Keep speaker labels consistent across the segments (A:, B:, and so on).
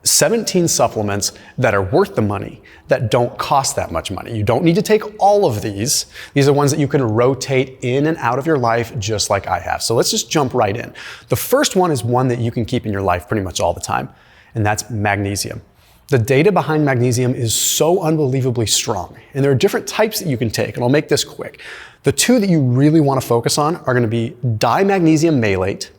A: 17 supplements that are worth the money that don't cost that much money. You don't need to take all of these. These are ones that you can rotate in and out of your life just like I have. So let's just jump right in. The first one is one that you can keep in your life pretty much all the time, and that's magnesium. The data behind magnesium is so unbelievably strong, and there are different types that you can take, and I'll make this quick. The two that you really want to focus on are going to be dimagnesium malate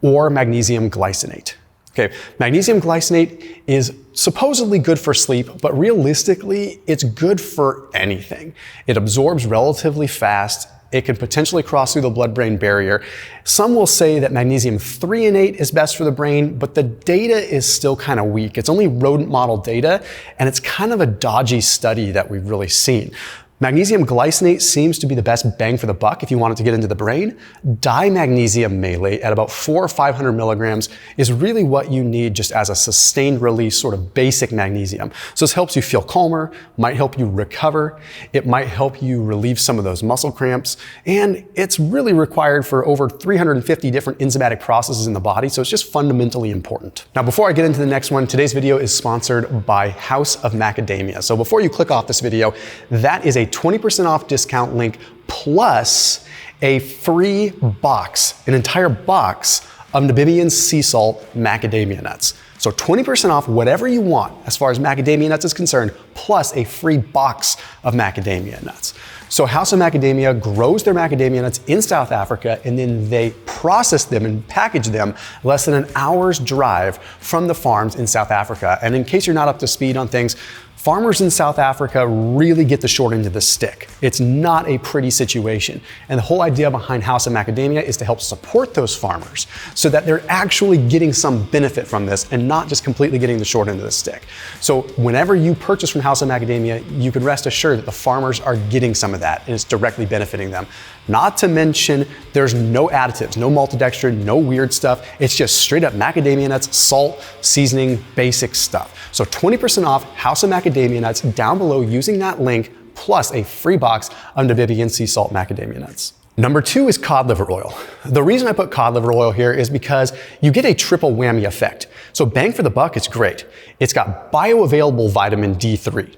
A: or magnesium glycinate. Okay, magnesium glycinate is supposedly good for sleep, but realistically, it's good for anything. It absorbs relatively fast. It can potentially cross through the blood-brain barrier. Some will say that magnesium threonate is best for the brain, but the data is still kind of weak. It's only rodent model data, and it's kind of a dodgy study that we've really seen. Magnesium glycinate seems to be the best bang for the buck if you want it to get into the brain. Dimagnesium malate at about 400 or 500 milligrams is really what you need just as a sustained release sort of basic magnesium. So this helps you feel calmer, might help you recover, it might help you relieve some of those muscle cramps, and it's really required for over 350 different enzymatic processes in the body, so it's just fundamentally important. Now before I get into the next one, today's video is sponsored by House of Macadamia. So before you click off this video, that is a 20% off discount link plus a free box, an entire box of Namibian sea salt macadamia nuts. So 20% off whatever you want as far as macadamia nuts is concerned, plus a free box of macadamia nuts. So House of Macadamia grows their macadamia nuts in South Africa, and then they process them and package them less than an hour's drive from the farms in South Africa. And in case you're not up to speed on things, farmers in South Africa really get the short end of the stick. It's not a pretty situation. And the whole idea behind House of Macadamia is to help support those farmers so that they're actually getting some benefit from this and not just completely getting the short end of the stick. So whenever you purchase from House of Macadamia, you can rest assured that the farmers are getting some of that and it's directly benefiting them. Not to mention, there's no additives, no maltodextrin, no weird stuff. It's just straight up macadamia nuts, salt, seasoning, basic stuff. So 20% off House of Macadamia nuts down below using that link, plus a free box of Namibian sea salt macadamia nuts. Number 2 is cod liver oil. The reason I put cod liver oil here is because you get a triple whammy effect. So bang for the buck, it's great. It's got bioavailable vitamin D3.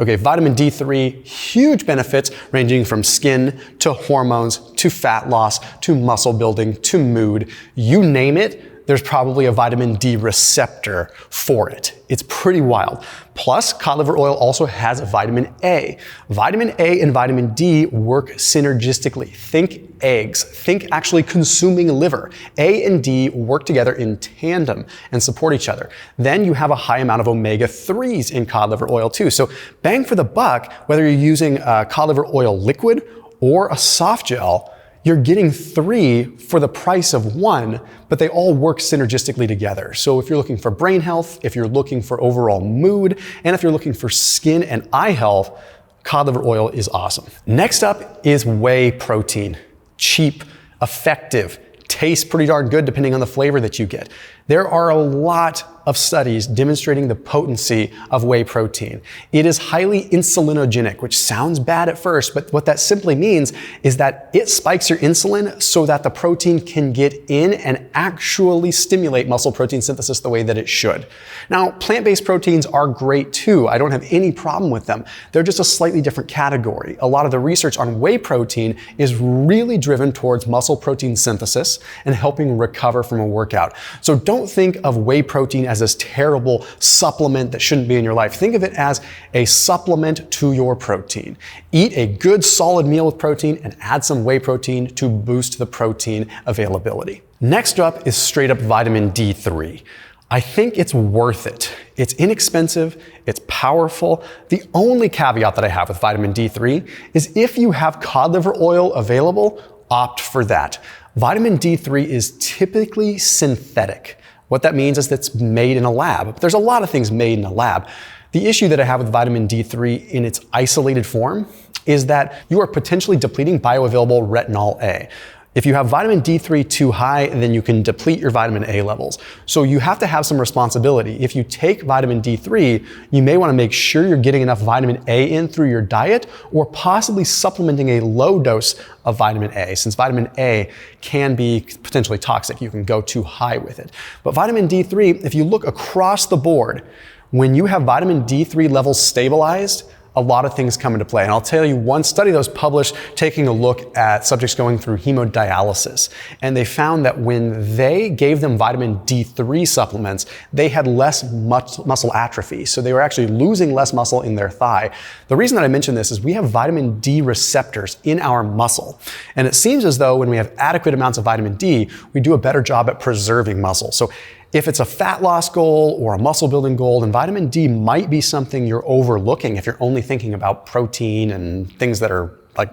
A: Okay, vitamin D3, huge benefits ranging from skin to hormones to fat loss to muscle building to mood. You name it, there's probably a vitamin D receptor for it. It's pretty wild. Plus, cod liver oil also has vitamin A. Vitamin A and vitamin D work synergistically. Think eggs. Think actually consuming liver. A and D work together in tandem and support each other. Then you have a high amount of omega-3s in cod liver oil too. So bang for the buck, whether you're using cod liver oil liquid or a soft gel, you're getting 3 for the price of 1, but they all work synergistically together. So if you're looking for brain health, if you're looking for overall mood, and if you're looking for skin and eye health, cod liver oil is awesome. Next up is whey protein. Cheap, effective, tastes pretty darn good depending on the flavor that you get. There are a lot of studies demonstrating the potency of whey protein. It is highly insulinogenic, which sounds bad at first, but what that simply means is that it spikes your insulin so that the protein can get in and actually stimulate muscle protein synthesis the way that it should. Now, plant-based proteins are great too. I don't have any problem with them. They're just a slightly different category. A lot of the research on whey protein is really driven towards muscle protein synthesis and helping recover from a workout. So don't think of whey protein as this terrible supplement that shouldn't be in your life. Think of it as a supplement to your protein. Eat a good solid meal with protein and add some whey protein to boost the protein availability. Next up is straight up vitamin D3. I think it's worth it. It's inexpensive, it's powerful. The only caveat that I have with vitamin D3 is if you have cod liver oil available, opt for that. Vitamin D3 is typically synthetic. What that means is that it's made in a lab. But there's a lot of things made in a lab. The issue that I have with vitamin D3 in its isolated form is that you are potentially depleting bioavailable retinol A. If you have vitamin D3 too high, then you can deplete your vitamin A levels. So you have to have some responsibility. If you take vitamin D3, you may want to make sure you're getting enough vitamin A in through your diet, or possibly supplementing a low dose of vitamin A, since vitamin A can be potentially toxic. You can go too high with it. But vitamin D3, if you look across the board, when you have vitamin D3 levels stabilized, a lot of things come into play. And I'll tell you one study that was published taking a look at subjects going through hemodialysis. And they found that when they gave them vitamin D3 supplements, they had less muscle atrophy. So they were actually losing less muscle in their thigh. The reason that I mention this is we have vitamin D receptors in our muscle. And it seems as though when we have adequate amounts of vitamin D, we do a better job at preserving muscle. So if it's a fat loss goal or a muscle building goal, then vitamin D might be something you're overlooking if you're only thinking about protein and things that are like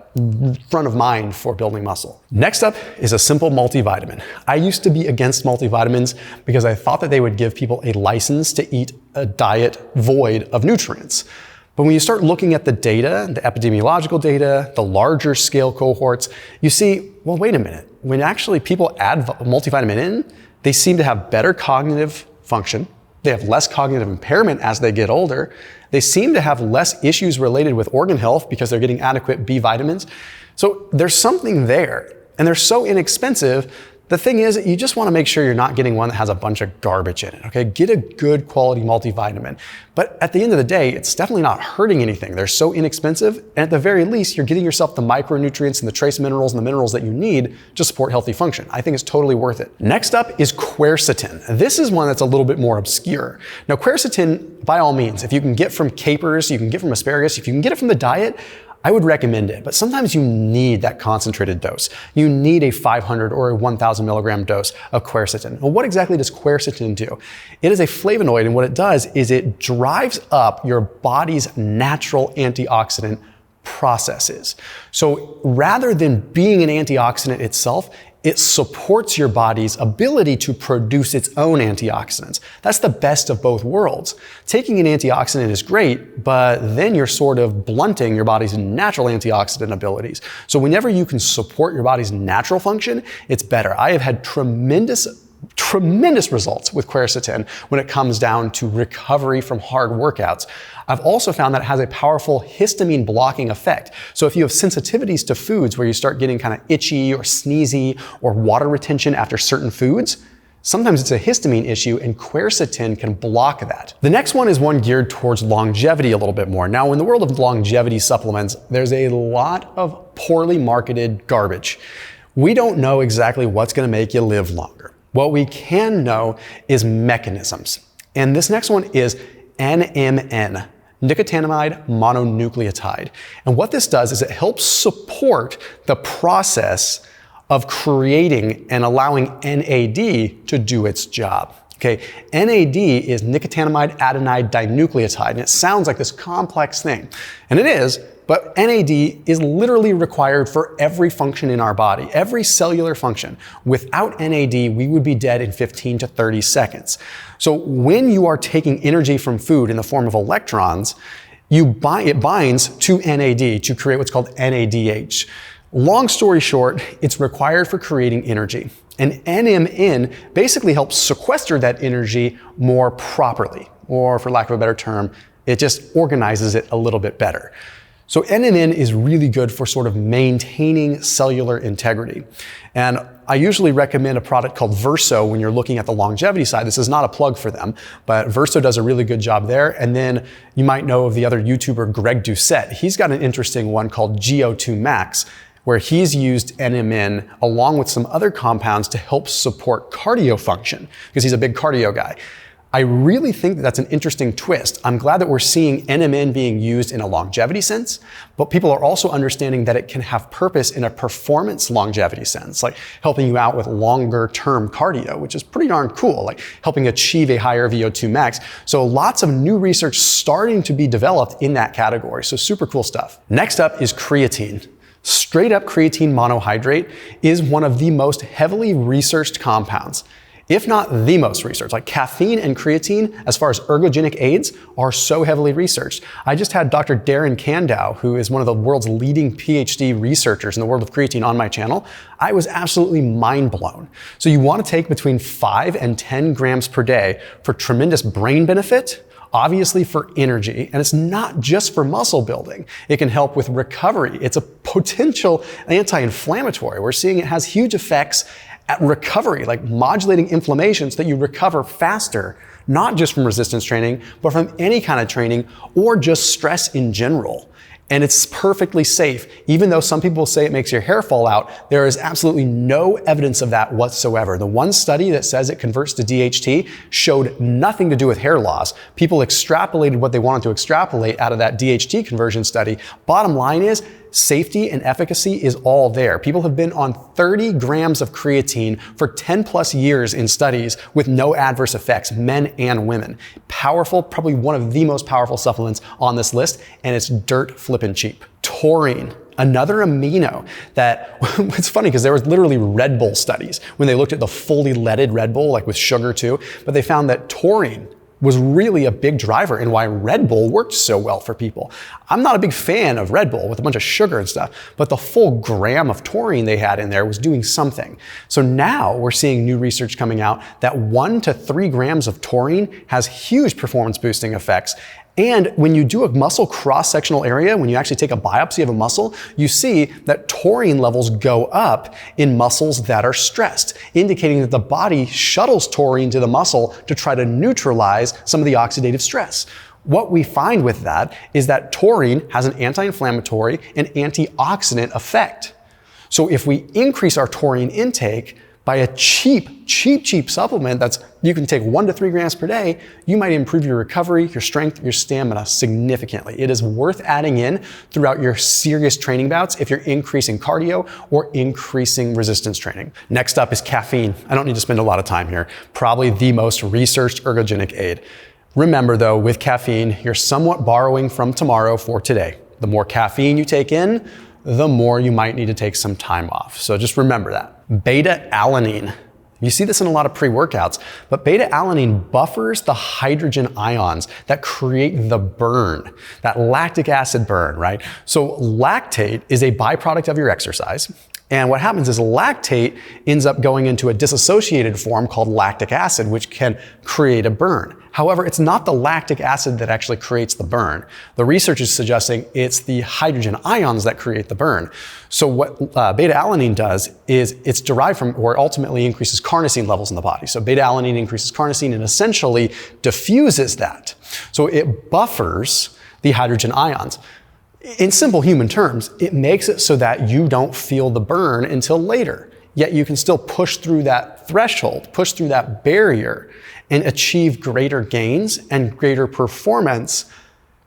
A: front of mind for building muscle. Next up is a simple multivitamin. I used to be against multivitamins because I thought that they would give people a license to eat a diet void of nutrients. But when you start looking at the data, the epidemiological data, the larger scale cohorts, you see, well, wait a minute. When actually people add multivitamin in, they seem to have better cognitive function. They have less cognitive impairment as they get older. They seem to have less issues related with organ health because they're getting adequate B vitamins. So there's something there, and they're so inexpensive. The thing is, you just want to make sure you're not getting one that has a bunch of garbage in it, okay? Get a good quality multivitamin. But at the end of the day, it's definitely not hurting anything. They're so inexpensive, and at the very least, you're getting yourself the micronutrients and the trace minerals and the minerals that you need to support healthy function. I think it's totally worth it. Next up is quercetin. This is one that's a little bit more obscure. Now, quercetin, by all means, if you can get from capers, you can get from asparagus, if you can get it from the diet, I would recommend it, but sometimes you need that concentrated dose. You need a 500 or a 1000 milligram dose of quercetin. Well, what exactly does quercetin do? It is a flavonoid, and what it does is it drives up your body's natural antioxidant processes. So rather than being an antioxidant itself, it supports your body's ability to produce its own antioxidants. That's the best of both worlds. Taking an antioxidant is great, but then you're sort of blunting your body's natural antioxidant abilities. So whenever you can support your body's natural function, it's better. I have had tremendous results with quercetin when it comes down to recovery from hard workouts. I've also found that it has a powerful histamine blocking effect. So if you have sensitivities to foods where you start getting kind of itchy or sneezy or water retention after certain foods, sometimes it's a histamine issue, and quercetin can block that. The next one is one geared towards longevity a little bit more. Now, in the world of longevity supplements, there's a lot of poorly marketed garbage. We don't know exactly what's going to make you live longer. What we can know is mechanisms. And this next one is NMN, nicotinamide mononucleotide. And what this does is it helps support the process of creating and allowing NAD to do its job. Okay, NAD is nicotinamide adenine dinucleotide, and it sounds like this complex thing. And it is, but NAD is literally required for every function in our body, every cellular function. Without NAD, we would be dead in 15 to 30 seconds. So when you are taking energy from food in the form of electrons, it binds to NAD to create what's called NADH. Long story short, it's required for creating energy. And NMN basically helps sequester that energy more properly, or for lack of a better term, it just organizes it a little bit better. So NMN is really good for sort of maintaining cellular integrity. And I usually recommend a product called Verso when you're looking at the longevity side. This is not a plug for them, but Verso does a really good job there. And then you might know of the other YouTuber, Greg Doucette. He's got an interesting one called GO2 Max, where he's used NMN along with some other compounds to help support cardio function, because he's a big cardio guy. I really think that that's an interesting twist. I'm glad that we're seeing NMN being used in a longevity sense, but people are also understanding that it can have purpose in a performance longevity sense, like helping you out with longer term cardio, which is pretty darn cool, like helping achieve a higher VO2 max. So lots of new research starting to be developed in that category. So super cool stuff. Next up is creatine. Straight up creatine monohydrate is one of the most heavily researched compounds. if not the most researched. Like caffeine and creatine, as far as ergogenic aids, are so heavily researched. I just had Dr. Darren Kandow, who is one of the world's leading PhD researchers in the world of creatine, on my channel. I was absolutely mind blown. So you want to take between 5 and 10 grams per day for tremendous brain benefit, obviously for energy, and it's not just for muscle building. It can help with recovery. It's a potential anti-inflammatory. We're seeing it has huge effects at recovery, like modulating inflammation so that you recover faster, not just from resistance training, but from any kind of training or just stress in general. And it's perfectly safe. Even though some people say it makes your hair fall out, there is absolutely no evidence of that whatsoever. The one study that says it converts to DHT showed nothing to do with hair loss. People extrapolated what they wanted to extrapolate out of that DHT conversion study. Bottom line is, safety and efficacy is all there. People have been on 30 grams of creatine for 10 plus years in studies with no adverse effects, men and women. Powerful, probably one of the most powerful supplements on this list, and it's dirt flippin' cheap. Taurine, another amino that, it's funny because there was literally Red Bull studies when they looked at the fully leaded Red Bull, like with sugar too, but they found that taurine was really a big driver in why Red Bull worked so well for people. I'm not a big fan of Red Bull with a bunch of sugar and stuff, but the full gram of taurine they had in there was doing something. So now we're seeing new research coming out that 1 to 3 grams of taurine has huge performance boosting effects. And when you do a muscle cross-sectional area, when you actually take a biopsy of a muscle, you see that taurine levels go up in muscles that are stressed, indicating that the body shuttles taurine to the muscle to try to neutralize some of the oxidative stress. What we find with that is that taurine has an anti-inflammatory and antioxidant effect. So if we increase our taurine intake by a cheap supplement that's you can take 1 to 3 grams per day, you might improve your recovery, your strength, your stamina significantly. It is worth adding in throughout your serious training bouts if you're increasing cardio or increasing resistance training. Next up is caffeine. I don't need to spend a lot of time here. Probably the most researched ergogenic aid. Remember though, with caffeine, you're somewhat borrowing from tomorrow for today. The more caffeine you take in, the more you might need to take some time off. So just remember that. Beta-alanine. You see this in a lot of pre-workouts, but beta-alanine buffers the hydrogen ions that create the burn, that lactic acid burn, right? So lactate is a byproduct of your exercise. And what happens is lactate ends up going into a dissociated form called lactic acid, which can create a burn. However, it's not the lactic acid that actually creates the burn. The research is suggesting it's the hydrogen ions that create the burn. So what beta-alanine does is it's derived from, or ultimately increases carnosine levels in the body. So beta-alanine increases carnosine and essentially diffuses that. So it buffers the hydrogen ions. In simple human terms, it makes it so that you don't feel the burn until later. Yet you can still push through that threshold, push through that barrier, and achieve greater gains and greater performance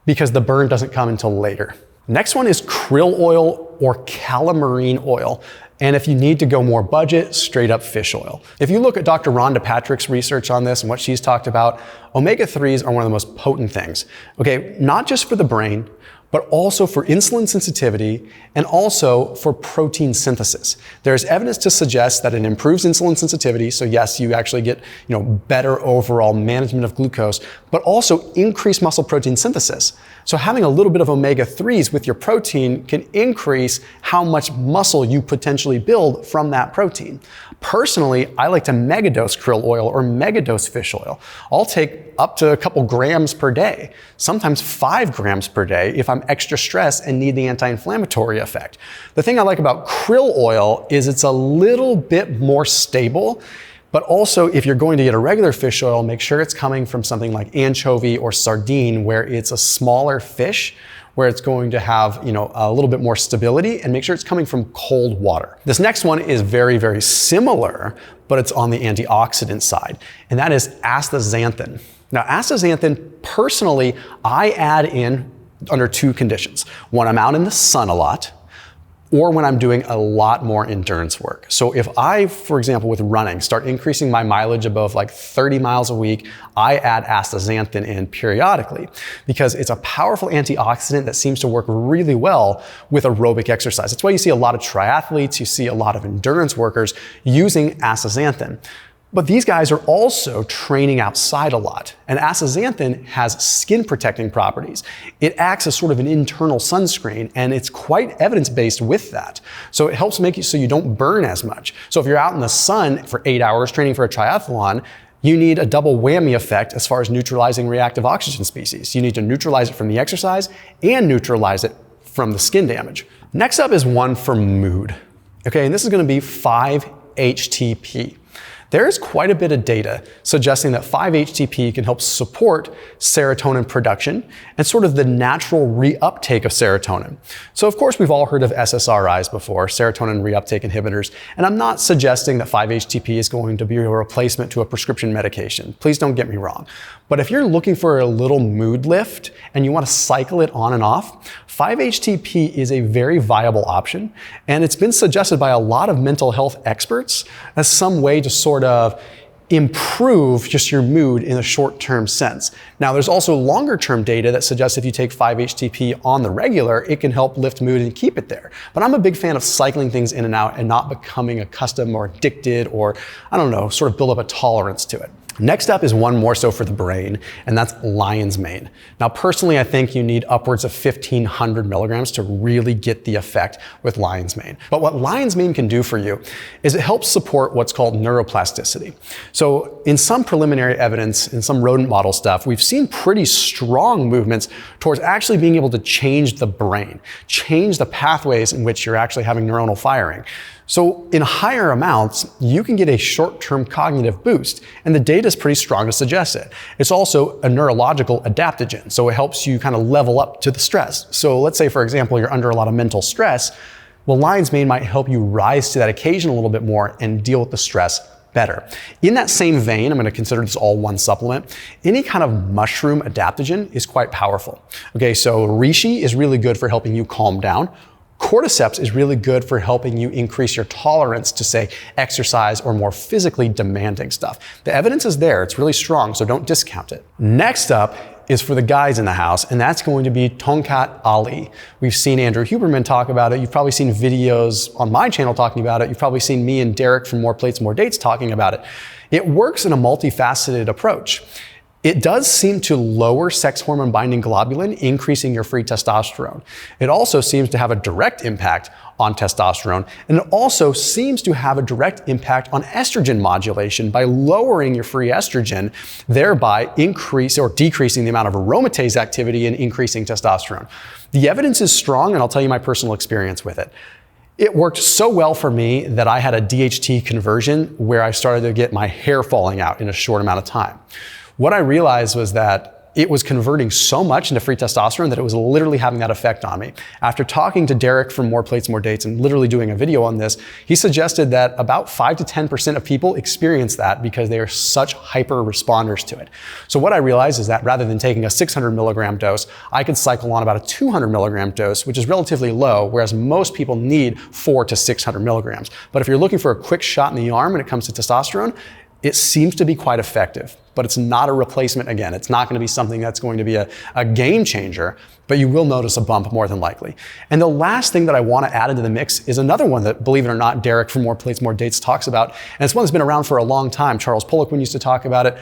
A: because the burn doesn't come until later. Next one is krill oil or calamine oil. And if you need to go more budget, straight up fish oil. If you look at Dr. Rhonda Patrick's research on this and what she's talked about, omega-3s are one of the most potent things. Okay, not just for the brain, but also for insulin sensitivity and also for protein synthesis. There's evidence to suggest that it improves insulin sensitivity, so yes, you actually get better overall management of glucose, but also increased muscle protein synthesis. So having a little bit of omega-3s with your protein can increase how much muscle you potentially build from that protein. Personally, I like to megadose krill oil or megadose fish oil. I'll take up to a couple grams per day, sometimes 5 grams per day if I'm extra stressed and need the anti-inflammatory effect. The thing I like about krill oil is it's a little bit more stable, but also if you're going to get a regular fish oil, make sure it's coming from something like anchovy or sardine where it's a smaller fish, where it's going to have a little bit more stability, and make sure it's coming from cold water. This next one is very, very similar, but it's on the antioxidant side, and that is astaxanthin. Now, astaxanthin, personally, I add in under 2 conditions. When I'm out in the sun a lot, or when I'm doing a lot more endurance work. So if I, for example, with running, start increasing my mileage above like 30 miles a week, I add astaxanthin in periodically because it's a powerful antioxidant that seems to work really well with aerobic exercise. That's why you see a lot of triathletes, you see a lot of endurance workers using astaxanthin. But these guys are also training outside a lot. And astaxanthin has skin protecting properties. It acts as sort of an internal sunscreen, and it's quite evidence-based with that. So it helps make you so you don't burn as much. So if you're out in the sun for 8 hours training for a triathlon, you need a double whammy effect as far as neutralizing reactive oxygen species. You need to neutralize it from the exercise and neutralize it from the skin damage. Next up is one for mood. Okay, and this is gonna be 5-HTP. There's quite a bit of data suggesting that 5-HTP can help support serotonin production and sort of the natural reuptake of serotonin. So of course we've all heard of SSRIs before, serotonin reuptake inhibitors, and I'm not suggesting that 5-HTP is going to be a replacement to a prescription medication. Please don't get me wrong. But if you're looking for a little mood lift and you want to cycle it on and off, 5-HTP is a very viable option, and it's been suggested by a lot of mental health experts as some way to sort of improve just your mood in a short-term sense. Now, there's also longer-term data that suggests if you take 5-HTP on the regular, it can help lift mood and keep it there. But I'm a big fan of cycling things in and out and not becoming accustomed or addicted or, I don't know, sort of build up a tolerance to it. Next up is one more so for the brain, and that's lion's mane. Now, personally, I think you need upwards of 1,500 milligrams to really get the effect with lion's mane. But what lion's mane can do for you is it helps support what's called neuroplasticity. So in some preliminary evidence, in some rodent model stuff, we've seen pretty strong movements towards actually being able to change the brain, change the pathways in which you're actually having neuronal firing. So in higher amounts, you can get a short-term cognitive boost, and the data is pretty strong to suggest it. It's also a neurological adaptogen, so it helps you kind of level up to the stress. So let's say, for example, you're under a lot of mental stress. Well, lion's mane might help you rise to that occasion a little bit more and deal with the stress better. In that same vein, I'm going to consider this all one supplement. Any kind of mushroom adaptogen is quite powerful. Okay, so reishi is really good for helping you calm down. Cordyceps is really good for helping you increase your tolerance to, say, exercise or more physically demanding stuff. The evidence is there, it's really strong, so don't discount it. Next up is for the guys in the house, and that's going to be Tongkat Ali. We've seen Andrew Huberman talk about it. You've probably seen videos on my channel talking about it. You've probably seen me and Derek from More Plates, More Dates talking about it. It works in a multifaceted approach. It does seem to lower sex hormone binding globulin, increasing your free testosterone. It also seems to have a direct impact on testosterone, and it also seems to have a direct impact on estrogen modulation by lowering your free estrogen, thereby decreasing the amount of aromatase activity and increasing testosterone. The evidence is strong, and I'll tell you my personal experience with it. It worked so well for me that I had a DHT conversion where I started to get my hair falling out in a short amount of time. What I realized was that it was converting so much into free testosterone that it was literally having that effect on me. After talking to Derek from More Plates, More Dates and literally doing a video on this, he suggested that about 5 to 10% of people experience that because they are such hyper responders to it. So what I realized is that rather than taking a 600 milligram dose, I could cycle on about a 200 milligram dose, which is relatively low, whereas most people need 400 to 600 milligrams. But if you're looking for a quick shot in the arm when it comes to testosterone, it seems to be quite effective, but it's not a replacement. Again, it's not going to be something that's going to be a game changer, but you will notice a bump more than likely. And the last thing that I want to add into the mix is another one that, believe it or not, Derek from More Plates, More Dates talks about. And it's one that's been around for a long time. Charles Poliquin used to talk about it,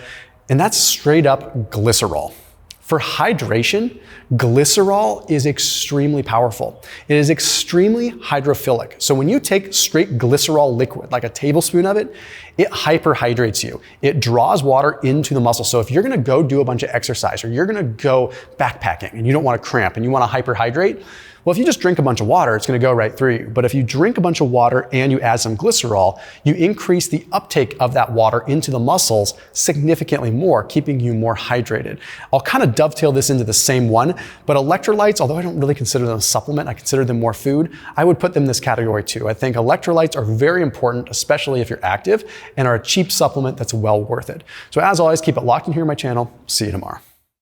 A: and that's straight up glycerol. For hydration, glycerol is extremely powerful. It is extremely hydrophilic. So when you take straight glycerol liquid, like a tablespoon of it, it hyperhydrates you. It draws water into the muscle. So if you're gonna go do a bunch of exercise or you're gonna go backpacking and you don't wanna cramp and you wanna hyperhydrate, well, if you just drink a bunch of water, it's gonna go right through you. But if you drink a bunch of water and you add some glycerol, you increase the uptake of that water into the muscles significantly more, keeping you more hydrated. I'll kind of dovetail this into the same one, but electrolytes, although I don't really consider them a supplement, I consider them more food, I would put them in this category too. I think electrolytes are very important, especially if you're active, and are a cheap supplement that's well worth it. So as always, keep it locked in here on my channel. See you tomorrow.